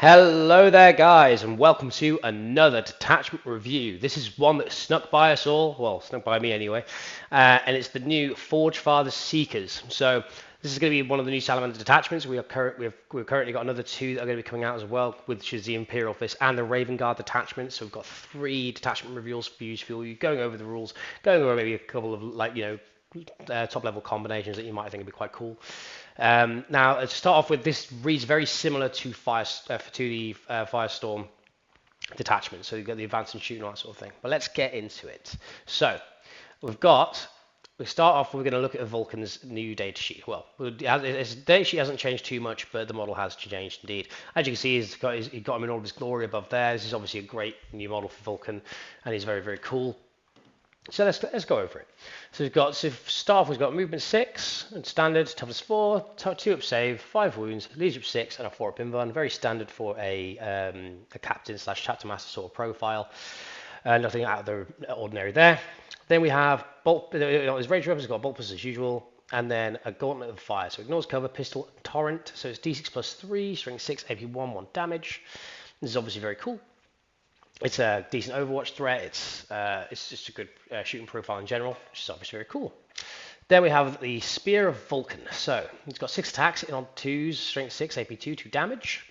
Hello there guys and welcome to another detachment review. This is one that snuck by us all, well snuck by me anyway, and it's the new Forgefathers Seekers. So this is going to be one of the new Salamander detachments. We've currently got another two that are going to be coming out as well, which is the Imperial Fist and the Raven Guard detachment. So we've got three detachment reviews for you, going over the rules, going over maybe a couple of top level combinations that you might think would be quite cool. Now, to start off with, this reads very similar to the Firestorm detachment. So you've got the advance and shoot and all that sort of thing. But let's get into it. So we start off, we're going to look at Vulkan's new data sheet. Well, his data sheet hasn't changed too much, but the model has changed indeed. As you can see, he's got him in all of his glory above there. This is obviously a great new model for Vulkan, and he's very, very cool. So let's go over it. So start off, we've got movement 6 and standard, toughness 4, 2 up save, 5 wounds, leadership 6, and a 4 up invuln. Very standard for a captain / chapter master sort of profile. Nothing out of the ordinary there. Then we have his ranged weapons. Got bolt plus as usual, and then a gauntlet of fire. So ignores cover, pistol, and torrent. So it's d6 plus 3, strength 6, AP 1, 1 damage. This is obviously very cool. It's a decent Overwatch threat. It's just a good shooting profile in general, which is obviously very cool. Then we have the Spear of Vulkan. So he's got 6 attacks in on 2s, strength 6, AP 2, 2 damage.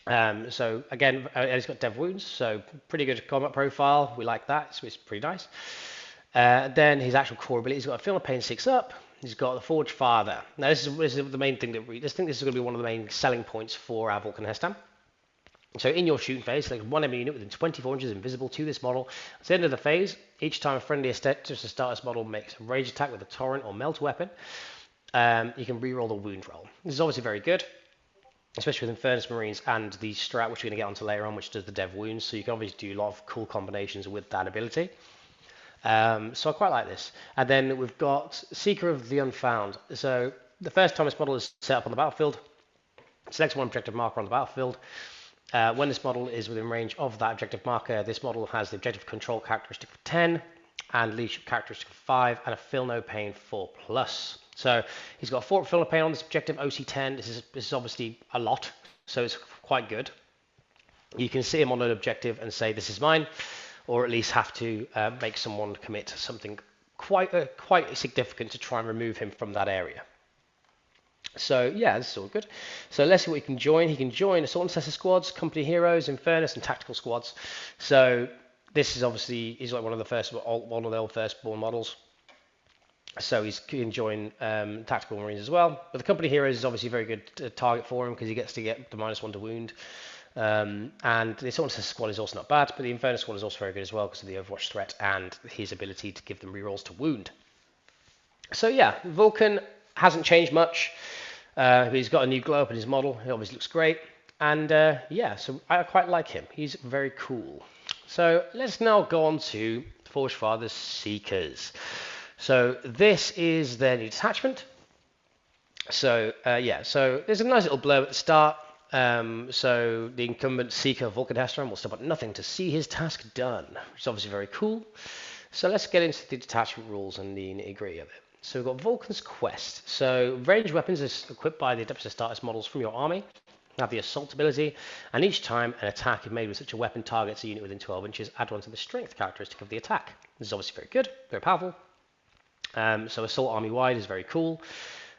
So again, he's got dev wounds, so pretty good combat profile. We like that. It's pretty nice. Then his actual core ability, he's got a Feel of Pain 6 up. He's got the Forge Father. Now this is the main thing that I think this is going to be one of the main selling points for our Vulkan He'stan. So in your shooting phase, select one enemy unit within 24 inches invisible to this model. At the end of the phase, each time a friendly status model makes a rage attack with a torrent or melt weapon, you can reroll the wound roll. This is obviously very good, especially with Infernus Marines and the strat, which we're going to get onto later on, which does the dev wounds. So you can obviously do a lot of cool combinations with that ability. So I quite like this. And then we've got Seeker of the Unfound. So the first time this model is set up on the battlefield, select one objective marker on the battlefield. When this model is within range of that objective marker, this model has the objective control characteristic of 10 and leadership characteristic of 5 and a Feel No Pain 4+. So he's got 4 Feel No Pain on this objective, OC 10. This is obviously a lot, so it's quite good. You can see him on an objective and say, this is mine, or at least have to make someone commit something quite significant to try and remove him from that area. So yeah, this is all good. So let's see what he can join. He can join Assault Intercessor squads, Company Heroes, Infernus, and Tactical squads. So this is obviously, he's like one of the old firstborn models. So he can join Tactical Marines as well. But the Company Heroes is obviously a very good target for him because he gets to get the -1 to wound. And the Assault Intercessor squad is also not bad, but the Infernus squad is also very good as well because of the Overwatch threat and his ability to give them rerolls to wound. So yeah, Vulkan hasn't changed much. He's got a new glow up in his model. He obviously looks great. And yeah, so I quite like him. He's very cool. So let's now go on to Forgefathers Seekers. So this is their new detachment. So yeah, so there's a nice little blow at the start. So the incumbent Seeker Vulkan He'stan will stop at nothing to see his task done, which is obviously very cool. So let's get into the detachment rules and the nitty-gritty of it. So we've got Vulkan's Quest. So ranged weapons is equipped by the Adeptus Astartes models from your army. Have the assault ability, and each time an attack is made with such a weapon targets a unit within 12 inches, add 1 to the strength characteristic of the attack. This is obviously very good, very powerful. So assault army wide is very cool,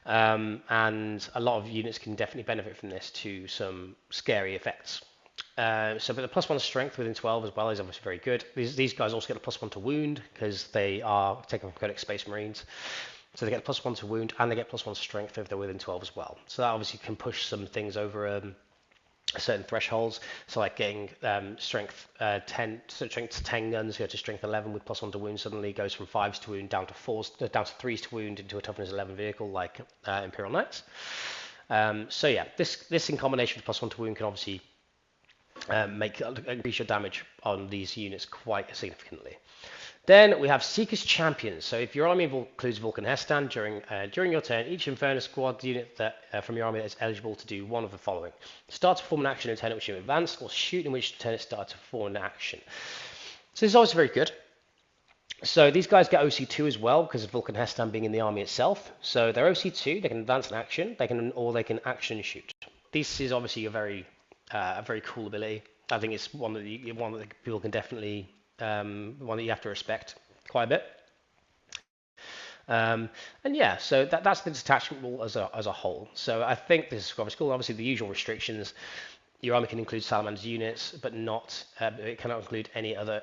and a lot of units can definitely benefit from this to some scary effects. But the +1 strength within 12 as well is obviously very good. These guys also get a +1 to wound because they are taken from Codex Space Marines. So they get +1 to wound and they get +1 strength if they're within 12 as well. So that obviously can push some things over certain thresholds. So like getting strength 10 guns go to strength 11 with +1 to wound suddenly goes from 5s to wound down to 3s to wound into a toughness 11 vehicle like Imperial Knights. So yeah, this in combination with +1 to wound can obviously increase your damage on these units quite significantly. Then we have Seeker's Champions. So if your army includes Vulkan He'stan during your turn, each Infernus squad unit from your army that is eligible to do one of the following: start to perform an action in a turn in which you advance, or shoot in which turn it starts to perform an action. So this is also very good. So these guys get OC2 as well because of Vulkan He'stan being in the army itself. So they're OC2, they can advance an action, they can action shoot. This is obviously a very a very cool ability. I think it's one that people can definitely one that you have to respect quite a bit. Um, and yeah, so that's the detachment rule as a whole. So I think this is quite cool. Obviously, the usual restrictions. Your army can include Salamanders units, but not it cannot include any other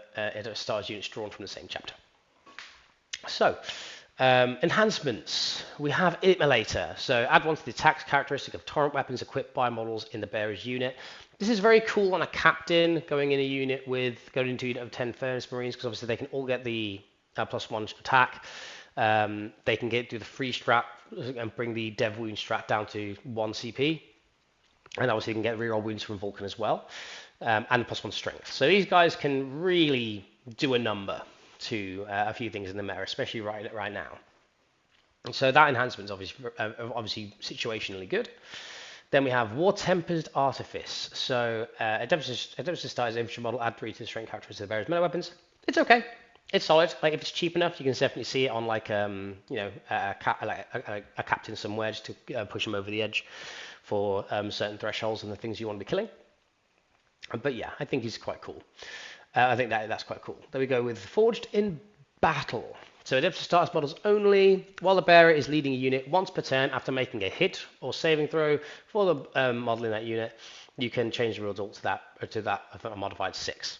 stars units drawn from the same chapter. So, enhancements. We have Immolator. So add one to the attack characteristic of torrent weapons equipped by models in the bearer's unit. This is very cool on a captain going into a unit of 10 Furnace Marines, because obviously they can all get the +1 attack. They can do the free strat and bring the Dev Wound strat down to 1 CP. And obviously you can get reroll wounds from Vulkan as well. And +1 strength. So these guys can really do a number to a few things in the meta, especially right now. So that enhancement is obviously situationally good. Then we have War Tempered Artifice. So a demonstration style infantry model, add 3 to the strength characteristics of the various melee weapons. It's okay. It's solid. Like, if it's cheap enough, you can definitely see it on like a captain somewhere, just to push them over the edge for certain thresholds and the things you want to be killing. But yeah, I think he's quite cool. I think that's quite cool. Then we go with Forged in Battle. So adapts to status models only, while the bearer is leading a unit once per turn after making a hit or saving throw for the model in that unit. You can change the result to that a modified 6.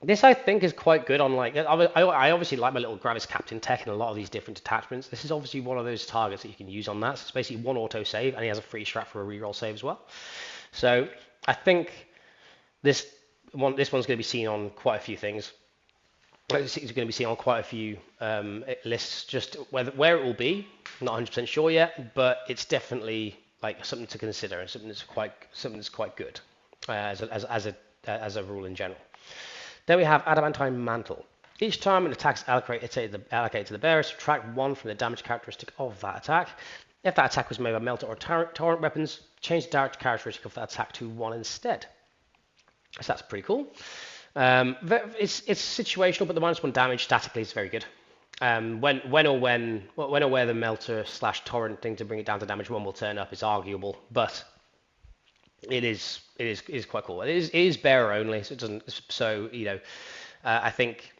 This, I think, is quite good on, like, I obviously like my little Gravis Captain tech in a lot of these different detachments. This is obviously one of those targets that you can use on that. So it's basically 1 auto save, and he has a free strat for a reroll save as well. So I think this one's going to be seen on quite a few things. It's going to be seen on quite a few lists. Just where it will be, not 100% sure yet, but it's definitely like something to consider and something that's quite good as a rule in general. Then we have Adamantine Mantle. Each time an attack is allocated to the bearer, subtract 1 from the damage characteristic of that attack. If that attack was made by melter or torrent weapons, change the damage characteristic of that attack to 1 instead. So that's pretty cool. It's situational, but the -1 damage statically is very good. When or where the melter / torrent thing to bring it down to damage 1 will turn up is arguable, but it is quite cool. It is bearer only, so it doesn't. So I think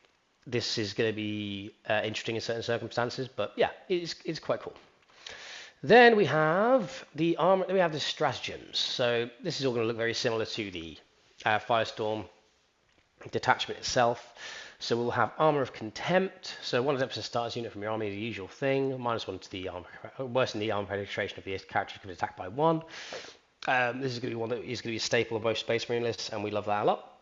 this is going to be interesting in certain circumstances, but yeah, it's quite cool. Then we have the armor. Then we have the stratagems. So this is all going to look very similar to the Firestorm detachment itself. So we'll have Armor of Contempt. So one of the starters unit from your army, the usual thing. -1 to the armor, worsen the armor penetration of the character can attack by 1. This is going to be one that is going to be a staple of most Space Marine lists, and we love that a lot.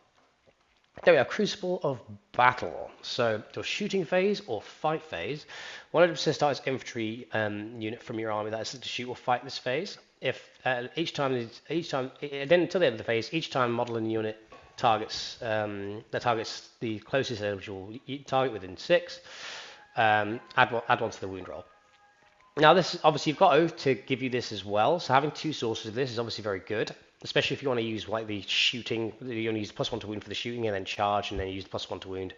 Then we have Crucible of Battle. So your shooting phase or fight phase, 100% starts infantry unit from your army that is to shoot or fight this phase. If each time then until the end of the phase, each time model in the unit targets the closest eligible target within 6, add one to the wound roll. Now, this obviously you've got Oath to give you this as well, so having 2 sources of this is obviously very good, especially if you want to use like the shooting. You only use +1 to wound for the shooting, and then charge, and then use +1 to wound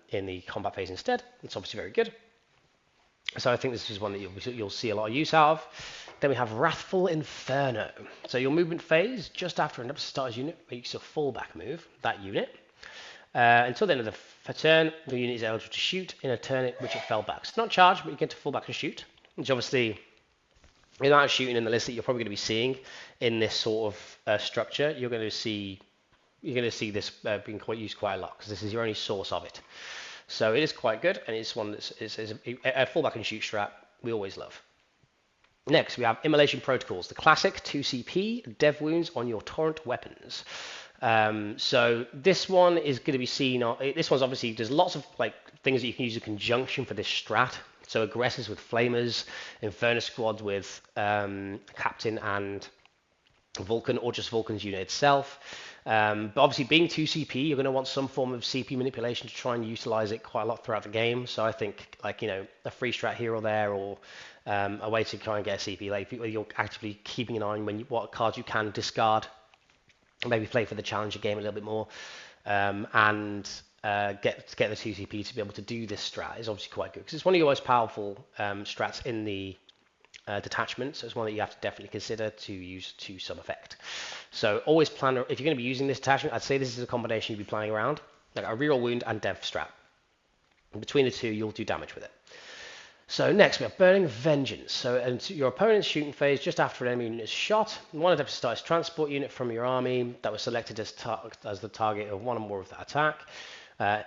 in the combat phase instead. It's obviously very good. So I think this is one that you'll see a lot of use out of. Then we have Wrathful Inferno. So your movement phase, just after an starter's unit makes a fallback move, that unit. Until the end of the turn, the unit is eligible to shoot in a turn in which it fell back. It's not charged, but you get to fall back and shoot, which obviously, the amount of shooting in the list that you're probably going to be seeing in this sort of structure, you're going to see this being used quite a lot, because this is your only source of it. So it is quite good, and it's one that's a fallback and shoot strat we always love. Next, we have Immolation Protocols, the classic 2 CP dev wounds on your torrent weapons. So this one is going to be seen on. This one's obviously, there's lots of like things that you can use in conjunction for this strat. So aggressors with flamers, Inferno squads with Captain and Vulkan, or just Vulkan's unit itself. But obviously, being 2 CP, you're going to want some form of CP manipulation to try and utilize it quite a lot throughout the game. So I think, like, a free strat here or there, or a way to try and get a CP. Like, you're actively keeping an eye on what cards you can discard, maybe play for the challenger game a little bit more, and get the 2 CP to be able to do this strat is obviously quite good, because it's one of your most powerful strats in the detachment, so it's one that you have to definitely consider to use to some effect. So always plan, if you're going to be using this detachment, I'd say this is a combination you'd be playing around, like a reroll wound and dev strat. And between the two, you'll do damage with it. So next we have Burning Vengeance. So your opponent's shooting phase just after an enemy unit is shot. One attempt to start a transport unit from your army that was selected as the target of one or more of that attack.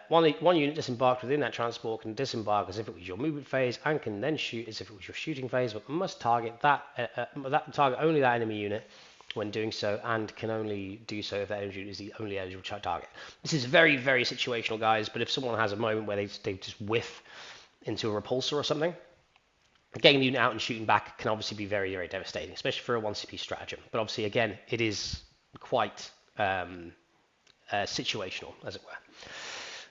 One unit disembarked within that transport can disembark as if it was your movement phase and can then shoot as if it was your shooting phase, but must target target only that enemy unit when doing so, and can only do so if that enemy unit is the only eligible target. This is very, very situational, guys, but if someone has a moment where they just whiff into a repulsor or something, getting the unit out and shooting back can obviously be very, very devastating, especially for a 1CP stratagem. But obviously, again, it is quite situational, as it were.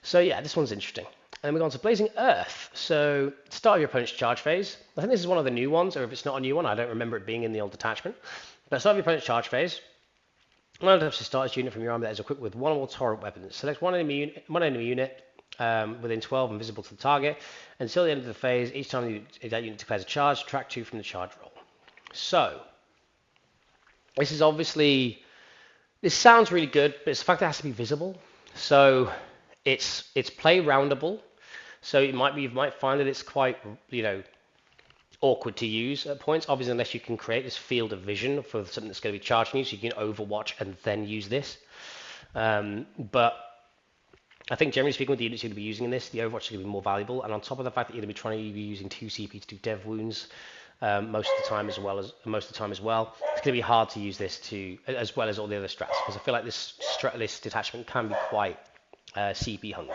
So yeah, this one's interesting. And then we go on to Blazing Earth. So start of your opponent's charge phase. I think this is one of the new ones, or if it's not a new one, I don't remember it being in the old detachment. But start of your opponent's charge phase. One attempts to start a unit from your army that is equipped with one or more torrent weapons. Select one enemy unit within 12 and visible to the target. Until the end of the phase, each time that unit declares a charge, subtract 2 from the charge roll. So this is obviously, this sounds really good, but it's the fact that it has to be visible. So it's play roundable. So you might find that it's quite, awkward to use at points, obviously, unless you can create this field of vision for something that's going to be charging you, so you can overwatch and then use this. But I think generally speaking, with the units you're going to be using in this, the overwatch is going to be more valuable. And on top of the fact that you're going to be trying to be using 2 CP to do dev wounds most of the time as well, it's going to be hard to use this as well as all the other strats, because I feel like this detachment can be quite CP hungry.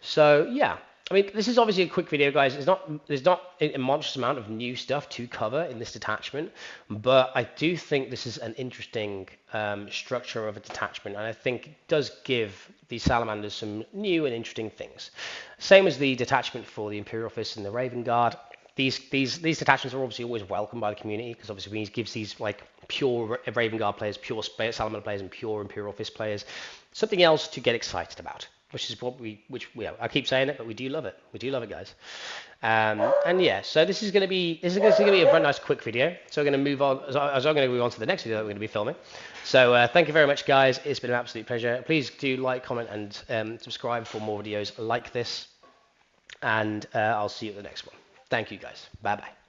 So yeah, I mean, this is obviously a quick video, guys. There's not a monstrous amount of new stuff to cover in this detachment, but I do think this is an interesting structure of a detachment, and I think it does give the Salamanders some new and interesting things. Same as the detachment for the Imperial Fist and the Raven Guard. These detachments are obviously always welcomed by the community, because obviously it gives these like pure Raven Guard players, pure Salamander players, and pure Imperial Fist players something else to get excited about. Which is what I keep saying it, but we do love it. We do love it, guys. And yeah, so this is going to be a very nice quick video. So we're going to move on. As I'm going to move on to the next video that we're going to be filming. So thank you very much, guys. It's been an absolute pleasure. Please do like, comment, and subscribe for more videos like this. And I'll see you at the next one. Thank you, guys. Bye bye.